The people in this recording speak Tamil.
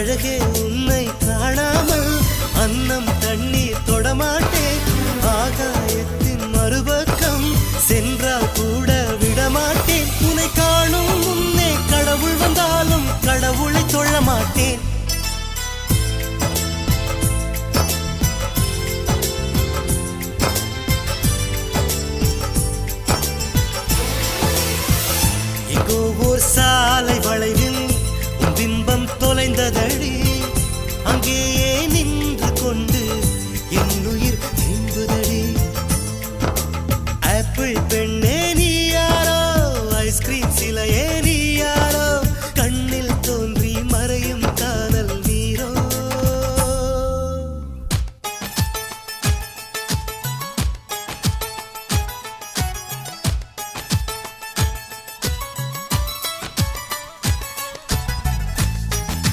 அழகே உன்னை காணாமல் அன்னம் தண்ணீர் தொடமாட்டேன். ஆகாயத்தின் மறுபக்கம் சென்றால் கூட விடமாட்டேன். உன்னை காணும் முன்னே கடவுள் வந்தாலும் கடவுளை தொழ மாட்டேன். ஓர் சாலை வளைவில் உன் பிம்பம் தொலைந்ததடி. அங்கே